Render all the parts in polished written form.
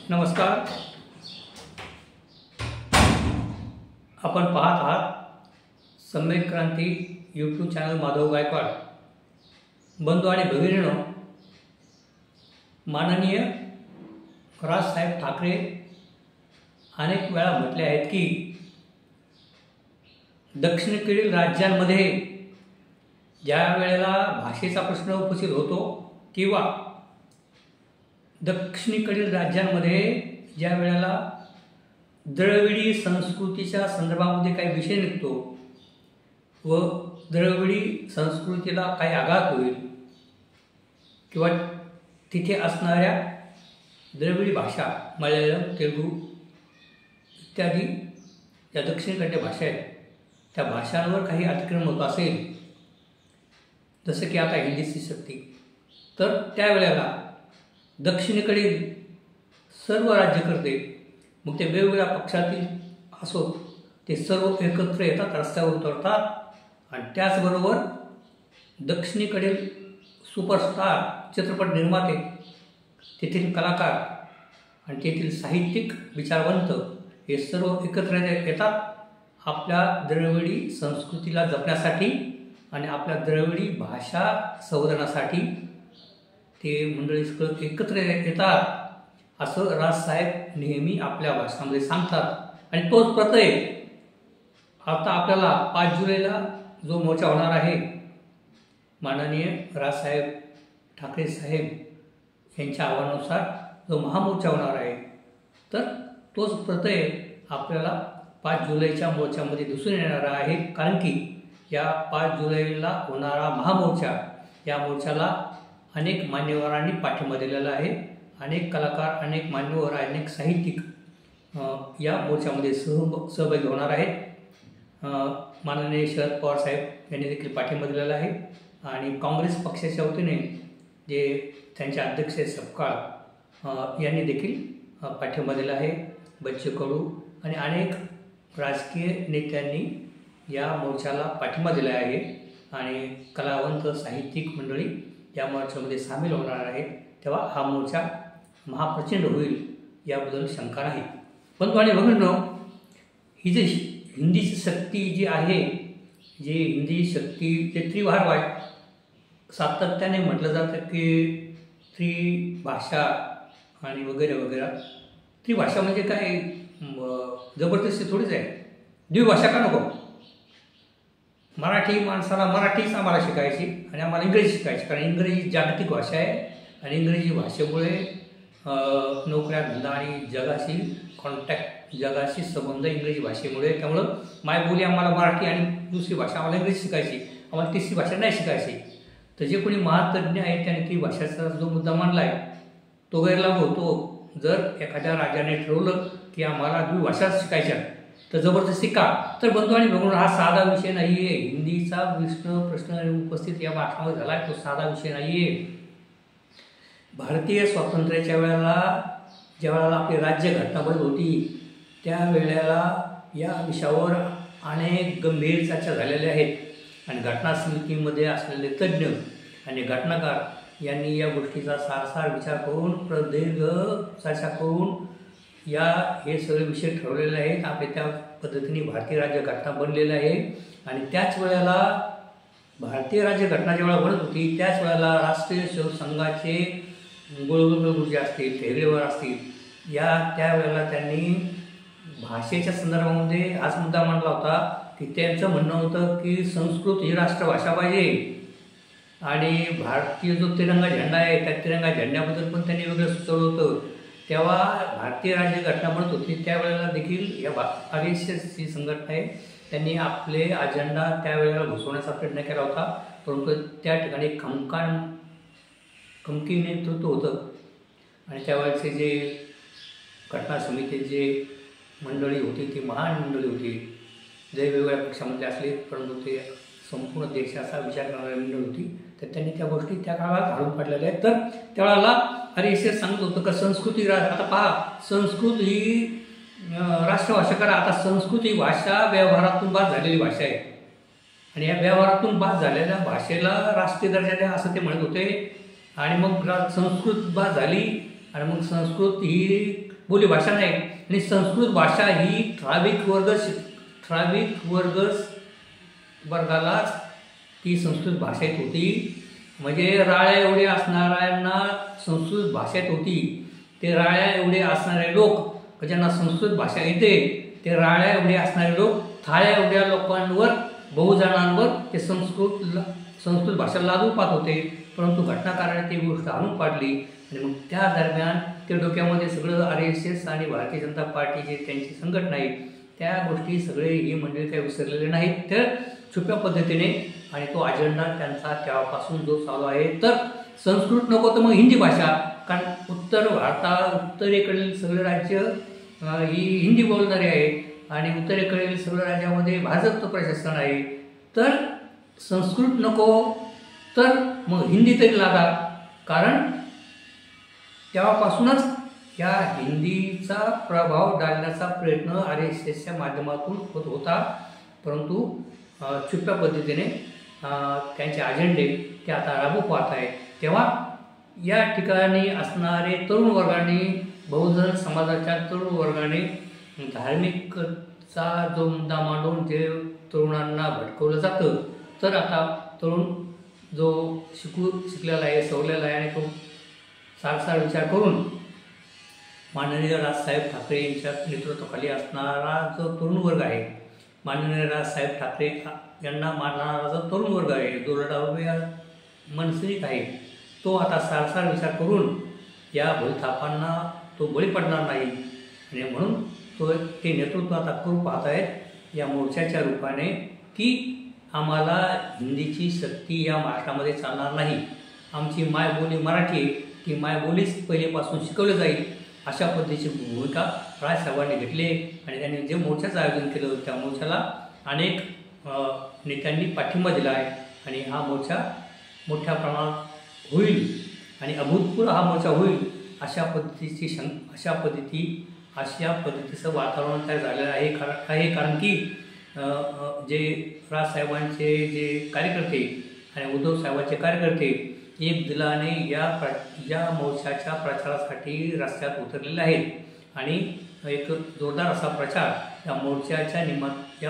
नमस्कार. आपण पाहत आहात सम्यक क्रांती यूट्यूब चॅनल माधव गायकवाड. बंधू आणि भगिनींनो, माननीय राजसाहेब ठाकरे अनेक वेळा म्हटले आहेत की दक्षिणेकडील राज्यांमध्ये ज्या वेळेला भाषेचा प्रश्न उपस्थित होतो किंवा दक्षिणेकडील राज्यांमध्ये ज्या वेळेला द्रविडी संस्कृतीच्या संदर्भामध्ये काही विषय निघतो व द्रविडी संस्कृतीला काही आघात होईल किंवा तिथे असणाऱ्या द्रविडी भाषा मल्याळम, तेलुगू इत्यादी ज्या दक्षिणेकडच्या भाषा आहेत त्या भाषांवर काही अतिक्रमण होत असेल, जसं की आता हिंदीची सक्ती, तर त्यावेळेला दक्षिणेकडील सर्व राज्यकर्ते, मग ते वेगवेगळ्या पक्षातील असोत, ते सर्व एकत्र येतात, रस्त्यावर उतरतात आणि त्याचबरोबर दक्षिणेकडील सुपरस्टार चित्रपट निर्माते, तेथील कलाकार आणि तेथील साहित्यिक विचारवंत हे सर्व एकत्र येतात आपल्या द्रविडी संस्कृतीला जपण्यासाठी आणि आपल्या द्रविडी भाषा संवर्धनासाठी. ते मंडळी सगळं एकत्र येतात असं राजसाहेब नेहमी आपल्या भाषणामध्ये सांगतात. आणि तोच प्रत्यय आता आपल्याला 5 जुलैला जो मोर्चा होणार आहे, माननीय राजसाहेब ठाकरे साहेब यांच्या आव्हानानुसार जो महामोर्चा होणार आहे, तर तोच प्रत्यय आपल्याला 5 जुलैच्या मोर्चामध्ये दिसून येणार आहे. कारण की या 5 जुलैला होणारा महामोर्चा, या मोर्चाला अनेक मान्यवरांनी पाठिंबा दिलेला आहे. अनेक कलाकार, अनेक मान्यवर, अनेक साहित्यिक या मोर्चामध्ये सहभागी होणार आहेत. माननीय शरद पवार साहेब यांनी देखील पाठिंबा दिलेला आहे आणि काँग्रेस पक्षाच्या वतीने जे त्यांचे अध्यक्ष सपकाळ यांनी देखील पाठिंबा दिला आहे. बच्चू कडू आणि अनेक राजकीय नेत्यांनी या मोर्चाला पाठिंबा दिला आहे आणि कलावंत, साहित्यिक मंडळी या मोर्चामध्ये सामील होणार आहेत. तेव्हा हा मोर्चा महाप्रचंड होईल याबद्दल शंका नाही. परंतु आणि भगिनींनो, ही जी हिंदीची शक्ती जी आहे, जी हिंदी शक्ती जे त्रिभार सातत्याने म्हटलं जातं की त्रिभाषा आणि वगैरे वगैरे. त्रिभाषा म्हणजे काय जबरदस्ती थोडीच आहे. द्विभाषा का नको? मराठी माणसाला मराठीच आम्हाला शिकायची आणि आम्हाला इंग्रजी शिकायची, कारण इंग्रजी जागतिक भाषा आहे आणि इंग्रजी भाषेमुळे नोकऱ्या, धंदा आणि जगाशी कॉन्टॅक्ट, जगाशी संबंध इंग्रजी भाषेमुळे. त्यामुळं मायबोली आम्हाला मराठी आणि दुसरी भाषा आम्हाला इंग्रजी शिकायची, आम्हाला तिसरी भाषा नाही शिकायची. तर जे कोणी महातज्ञ आहेत त्याने ती भाषेचा जो मुद्दा मांडला आहे तो गैरलाभ होतो. जर एखाद्या राजाने ठरवलं की आम्हाला द्विभाषाच शिकायच्या तर जबरदस्ती का? तर बंधू आणि भगिनींनो, हा साधा विषय नाही आहे. हिंदीचा प्रश्न उपस्थित या भाषणामध्ये झाला आहे, तो साधा विषय नाही आहे. भारतीय स्वातंत्र्याच्या वेळेला, ज्या वेळेला आपली राज्यघटना बनत होती, त्या वेळेला या विषयावर अनेक गंभीर चर्चा झालेल्या आहेत आणि घटना समितीमध्ये असलेले तज्ज्ञ आणि घटनाकार यांनी या गोष्टीचा सारसार विचार करून, प्रदीर्घ चर्चा करून हे सगळे विषय ठरवलेले आहेत. आपले त्या पद्धतीने भारतीय राज्यघटना बनलेली आहे. आणि त्याच वेळेला भारतीय राज्यघटना ज्यावेळेला बनत होती त्याच वेळेला राष्ट्रीय संघाचे गोळगुरुजी असतील, हेगडेवार असतील, त्यावेळेला त्यांनी भाषेच्या संदर्भामध्ये हाच मुद्दा मांडला होता की त्यांचं म्हणणं होतं की संस्कृत ही राष्ट्रभाषा पाहिजे आणि भारतीय जो तिरंगा झेंडा आहे त्या तिरंगा झेंड्याबद्दल पण त्यांनी वेगळं सुचवलं होतं. तेव्हा भारतीय राज्यघटना बनत होती त्यावेळेला देखील या RSS ही संघटना आहे, त्यांनी आपले अजेंडा त्यावेळेला घुसवण्याचा प्रयत्न केला होता. परंतु त्या ठिकाणी खमकी नेतृत्व होतं आणि त्यावेळेचे जे घटना समितीचे जे मंडळी होती ती महान मंडळी होती, जे वेगवेगळ्या पक्षामध्ये असले परंतु ते संपूर्ण देशाचा विचार करणारी मंडळी होती. तर त्यांनी त्या गोष्टी त्या काळात घालून पडलेल्या आहेत. तर त्यावेळेला RSS सांगत होतं का संस्कृती, आता पहा, संस्कृत ही राष्ट्रभाषा करा. आता संस्कृत ही भाषा व्यवहारातून बाद झालेली भाषा आहे आणि या व्यवहारातून बाद झालेल्या भाषेला राष्ट्रीय दर्जा द्या असं ते म्हणत होते. आणि मग संस्कृत बाद झाली आणि मग संस्कृत ही बोलीभाषा नाही आणि संस्कृत भाषा ही ठराविक वर्गालाच ती संस्कृत भाषेत होती. म्हणजे राळ्या एवढे असणाऱ्यांना संस्कृत भाषेत होती. ते राळ्या एवढे असणारे लोक ज्यांना संस्कृत भाषा येते ते राळ्या एवढे असणारे लोक थाळ्या एवढ्या लोकांवर बहुजणांवर ते संस्कृत भाषा लागू पाहत होते. परंतु घटनाकाराने ती गोष्ट आणून पाडली आणि मग त्या दरम्यान ते डोक्यामध्ये सगळं RSS आणि भारतीय जनता पार्टी जे त्यांची संघटना आहे त्या गोष्टी सगळे ही मंडळी काही विसरलेले नाहीत. तर छुप्या पद्धतीने आणि तो अजेंडा त्यांचा तेव्हापासून जो चालू आहे. तर संस्कृत नको तर मग हिंदी भाषा, कारण उत्तरेकडील सगळे राज्य ही हिंदी बोलणारी आहे आणि उत्तरेकडील सगळ्या राज्यामध्ये भाजपचं प्रशासन आहे. तर संस्कृत नको तर मग हिंदी तरी लागा, कारण तेव्हापासूनच या हिंदीचा प्रभाव डालण्याचा प्रयत्न RSSच्या माध्यमातून होत होता. परंतु छुप्या पद्धतीने त्यांचे अजेंडे ते आता राबू पाहत आहेत. तेव्हा या ठिकाणी असणारे तरुण वर्गाने, बहुजन समाजाच्या तरुण वर्गाने धार्मिकचा जो मुद्दा मांडून जे तरुणांना भटकवलं जातं, तर आता तरुण जो शिकलेला आहे, सवरलेला आहे आणि तो सारसार विचार करून माननीय राजसाहेब ठाकरे यांच्या नेतृत्वाखाली असणारा जो तरुण वर्ग आहे, माननीय राजसाहेब ठाकरे यांना मानणारा जो तरुण वर्ग आहे, जो लढाऊ मनसैनिक आहे, तो आता सारसार विचार करून या भूलथापांना तो बळी पडणार नाही आणि म्हणून ते नेतृत्व आता करू पाहत आहेत या मोर्चाच्या रूपाने की आम्हाला हिंदीची सक्ती या महाराष्ट्रामध्ये चालणार नाही. आमची मायबोली मराठी आहे, ती मायबोलीच पहिलेपासून शिकवली जाईल अशा पद्धतीची भूमिका राजसाहेबांनी घेतली आणि त्यांनी जे मोर्चाचं आयोजन केलं होतं त्या मोर्चाला अनेक नेत्यांनी पाठिंबा दिला आहे आणि हा मोर्चा मोठ्या प्रमाणात होईल आणि अभूतपूर्व हा मोर्चा होईल अशा पद्धतीचं वातावरण तयार झालेलं आहे. कारण की जे राजसाहेबांचे जे कार्यकर्ते आणि उद्धव साहेबांचे कार्यकर्ते एक दिलाने या मोर्चाच्या प्रचारासाठी रस्त्यात उतरलेले आहेत आणि एक जोरदार असा प्रचार या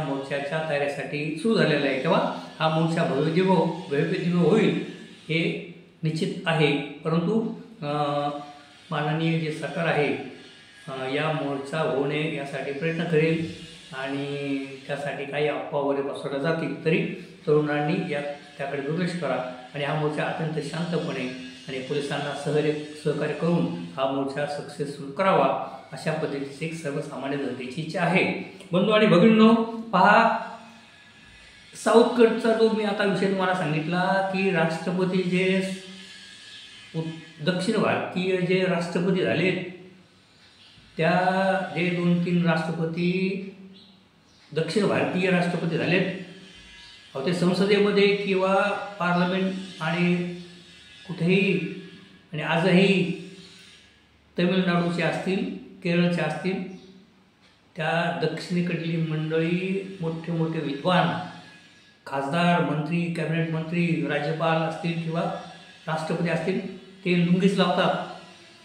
मोर्चाच्या तयारीसाठी सुरू झालेला आहे. तेव्हा हा मोर्चा भव्यदिव्य होईल हे निश्चित आहे. परंतु माननीय जे सरकार आहे या मोर्चा होऊ नये यासाठी प्रयत्न करेल आणि त्यासाठी काही अफवा वगैरे पसरवल्या जातील तरी तरुणांनी त्याकडे दुर्लक्ष करा आणि हा मोर्चा अत्यंत शांतपणे आणि पोलिसांना सहकार्य करून हा मोर्चा सक्सेसफुल करावा अशा पद्धतीची एक सर्वसामान्य जनतेची इच्छा आहे. बंधू आणि भगिनींनो, पहा, साऊथकडचा जो मी आता विषय तुम्हाला सांगितला की राष्ट्रपती जे दक्षिण भारतीय जे राष्ट्रपती झालेत त्या जे 2-3 राष्ट्रपती दक्षिण भारतीय राष्ट्रपती झालेत ते संसदेमध्ये किंवा पार्लमेंट आणि कुठेही आणि आजही तमिळनाडूचे असतील, केरळचे असतील, त्या दक्षिणेकडली मंडळी मोठे मोठे विद्वान, खासदार, मंत्री, कॅबिनेट मंत्री, राज्यपाल असतील किंवा राष्ट्रपती असतील ते लुंगीच लावतात,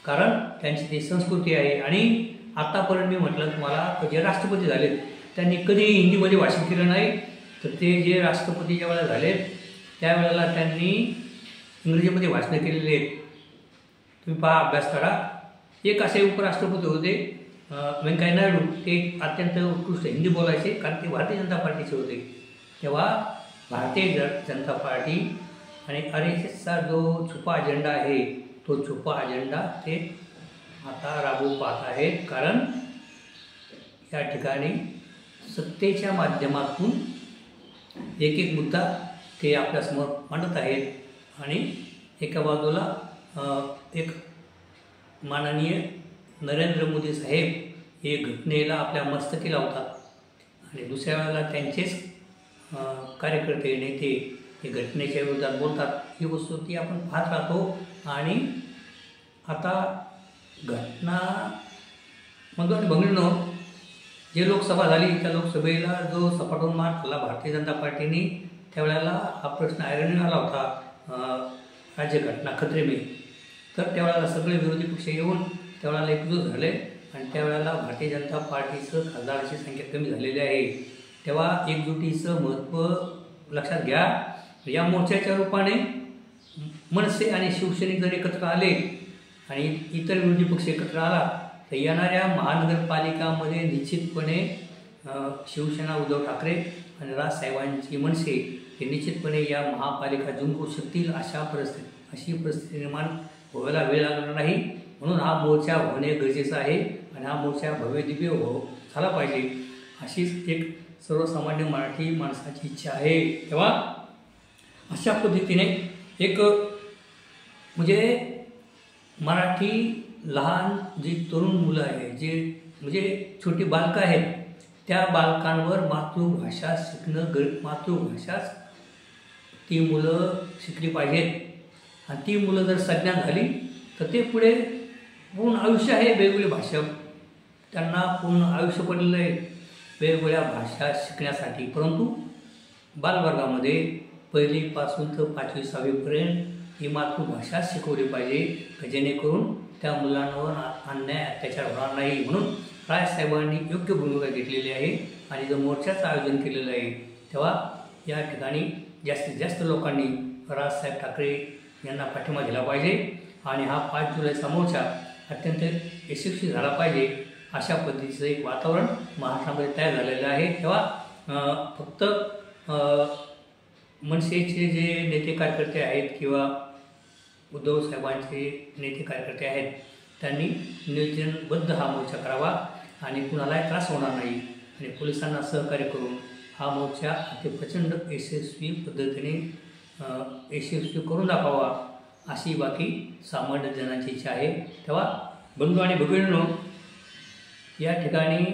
कारण त्यांची ती संस्कृती आहे. आणि आतापर्यंत मी म्हटलं तुम्हाला जे राष्ट्रपती झालेत त्यांनी कधी हिंदीमध्ये भाषण केलं नाही. तर ते जे राष्ट्रपती ज्या वेळेला झालेत त्यावेळेला त्यांनी इंग्रजीमध्ये भाषणं केलेली आहेत. तुम्ही पहा, अभ्यास करा. एक असे उपराष्ट्रपती होते व्यंकय्या नायडू, ते अत्यंत उत्कृष्ट हिंदी बोलायचे कारण ते भारतीय जनता पार्टीचे होते. तेव्हा भारतीय जनता पार्टी आणि RSSचा जो छुपा अजेंडा आहे तो छुपा अजेंडा ते आता राबवू पाहत आहेत, कारण या ठिकाणी सत्तेच्या माध्यमातून एक एक मुद्दा ते आपल्यासमोर मांडत आहेत आणि एका बाजूला एक माननीय नरेंद्र मोदी साहेब हे घटनेला आपल्या मस्तकी लावतात आणि दुसऱ्या वेळेला त्यांचेच कार्यकर्ते, नेते हे घटनेच्या विरोधात बोलतात. ही वस्तू ती आपण पाहत राहतो आणि आता घटना म्हणतो आणि भगिनींनो, जे लोकसभा झाली त्या लोकसभेला जो सपाटून मार खाल्ला भारतीय जनता पार्टीने त्यावेळेला हा प्रश्न ऐरणीला आला होता, राज्यघटना खतरे में. तर त्यावेळेला सगळे विरोधी पक्ष येऊन त्यावेळेला एकजूट झाले आणि त्यावेळेला भारतीय जनता पार्टीचं खासदाराची संख्या कमी झालेली आहे, तेव्हा एकजुटीचं महत्त्व लक्षात घ्या। या मोर्चाच्या रूपाने मनसे आणि शिवसैनिक जर एकत्र आले आणि इतर विरोधी पक्ष एकत्र आला तर येणाऱ्या महानगरपालिकामध्ये निश्चितपणे शिवसेना उद्धव ठाकरे आणि राजसाहेबांची मनसे हे निश्चितपणे या महापालिका जिंकू शकतील अशी परिस्थिती निर्माण व्हायला वेळ लागणार नाही। म्हणून हा मोर्चा होणे गरजेचं आहे आणि हा मोर्चा भव्यदिव्य झाला पाहिजे अशीच एक सर्वसामान्य मराठी माणसाची इच्छा आहे। तेव्हा अशा पद्धतीने एक म्हणजे मराठी लहान जी तरुण मुलं आहे, जे म्हणजे छोटी बालकं आहेत, त्या बालकांवर मातृभाषा शिकणं मातृभाषाच ती मुलं शिकली पाहिजेत आणि ती मुलं जर सज्ञान झाली तर ते पुढे पूर्ण आयुष्य आहे वेगवेगळी भाषा, त्यांना पूर्ण आयुष्य पडलेलं आहे वेगवेगळ्या भाषा शिकण्यासाठी। परंतु बालवर्गामध्ये 1ली पासून तर 5वी 6वीपर्यंत ही मातृभाषा शिकवली पाहिजे, जेणेकरून त्या मुलांवर अन्याय अत्याचार होणार नाही। म्हणून राजसाहेबांनी योग्य भूमिका घेतलेली आहे आणि जो मोर्चाचं आयोजन केलेलं आहे, तेव्हा या ठिकाणी जास्तीत जास्त लोकांनी राजसाहेब ठाकरे यांना पाठिंबा दिला पाहिजे आणि हा 5 जुलैचा मोर्चा अत्यंत यशस्वी झाला पाहिजे अशा पद्धतीचं एक वातावरण महाराष्ट्रामध्ये तयार झालेलं आहे। तेव्हा फक्त मनसेचे जे नेते कार्यकर्ते आहेत किंवा उद्धव साहेबांचे नेते कार्यकर्ते आहेत, त्यांनी नियोजनबद्ध हा मोर्चा करावा आणि कुणालाही त्रास होणार नाही आणि पोलिसांना सहकार्य करून हा मोर्चा अति प्रचंड यशस्वी पद्धतीने यशस्वी करून दाखवावा अशी बाकी सामान्य जनांची इच्छा आहे। तेव्हा बंधू आणि भगिनींनो, या ठिकाणी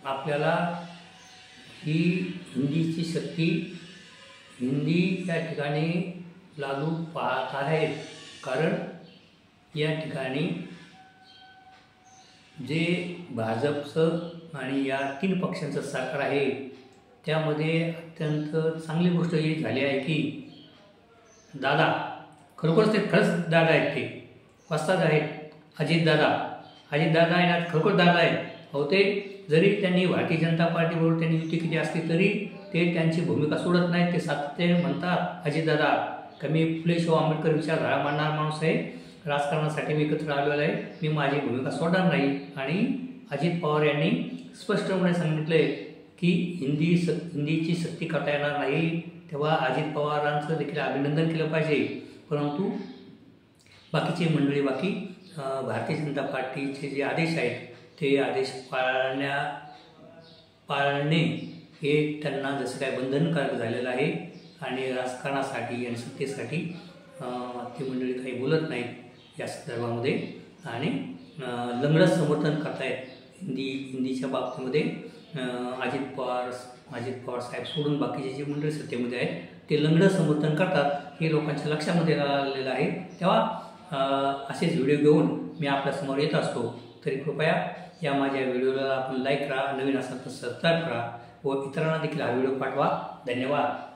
आपल्याला ही हिंदीची शक्ती हिंदी या ठिकाणी लागू पाहत आहेत, कारण या ठिकाणी जे भाजपचं आणि या 3 पक्षांचं सरकार आहे त्यामध्ये अत्यंत चांगली गोष्ट ही झाली आहे की दादा खरोखरच ते खरंच दादा आहेत, ते वस्ताद आहेत अजितदादा आहेत, खरोखर दादा आहेत। हो, ते जरी त्यांनी भारतीय जनता पार्टीबरोबर त्यांनी युती केली असली तरी ते त्यांची भूमिका सोडत नाहीत। ते सातत्याने म्हणतात अजितदादा की मी फुले शाहू आंबेडकर विचारधारा मांडणारा माणूस आहे, राजकारणासाठी मी एकत्र आलेलो आहे, मी माझी भूमिका सोडणार नाही। आणि अजित पवार यांनी स्पष्टपणे सांगितलं आहे की हिंदीची सक्ती करता येणार नाही। तेव्हा अजित पवारांचं देखील अभिनंदन केलं पाहिजे, परंतु बाकीची मंडळी भारतीय जनता पार्टीचे जे आदेश आहेत ते आदेश पाळणे हे त्यांना जसं काय बंधनकारक झालेलं आहे आणि राजकारणासाठी आणि सत्तेसाठी ती मंडळी काही बोलत नाहीत या संदर्भामध्ये आणि लंगडच समर्थन करतायत हिंदीच्या बाबतीमध्ये। अजित पवार साहेब सोडून बाकीचे जे मंडळी सत्तेमध्ये आहेत ते लंगडं समर्थन करतात, हे लोकांच्या लक्षामध्ये आलेलं आहे। तेव्हा असेच व्हिडिओ घेऊन मी आपल्यासमोर येत असतो, तरी कृपया या माझ्या व्हिडिओला आपण लाईक करा, नवीन असाल तर सबस्क्राईब करा व इतरांना देखील हा व्हिडिओ पाठवा। धन्यवाद।